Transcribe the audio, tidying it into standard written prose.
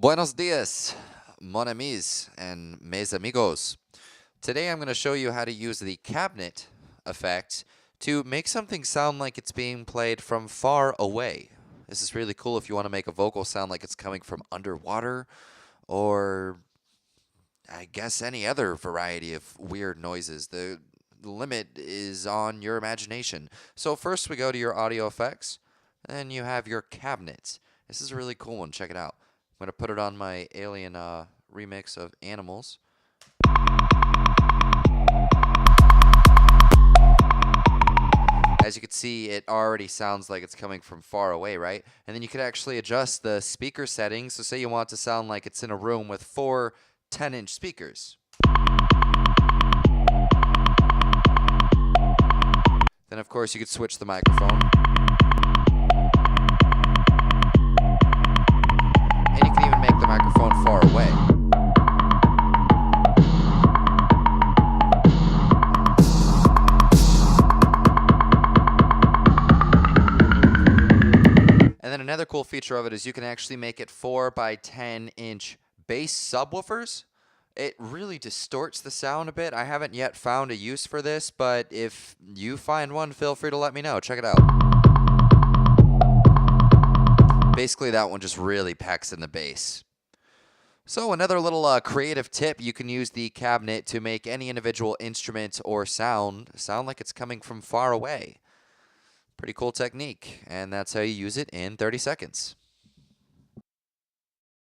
Buenos dias, mon amis and mes amigos. Today I'm going to show you how to use the cabinet effect to make something sound like it's being played from far away. This is really cool if you want to make a vocal sound like it's coming from underwater, or I guess any other variety of weird noises. The limit is on your imagination. So first we go to your audio effects, and then you have your cabinet. This is a really cool one. Check it out. I'm going to put it on my Alien remix of Animals. As you can see, it already sounds like it's coming from far away, right? And then you could actually adjust the speaker settings. So say you want it to sound like it's in a room with four 10-inch speakers. Then, of course, you could switch the microphone. And you can even make the microphone far away. And then another cool feature of it is you can actually make it 4 by 10-inch bass subwoofers. It really distorts the sound a bit. I haven't yet found a use for this, but if you find one, feel free to let me know. Check it out. Basically, that one just really packs in the bass. So another little creative tip, you can use the cabinet to make any individual instrument or sound like it's coming from far away. Pretty cool technique, and that's how you use it in 30 seconds.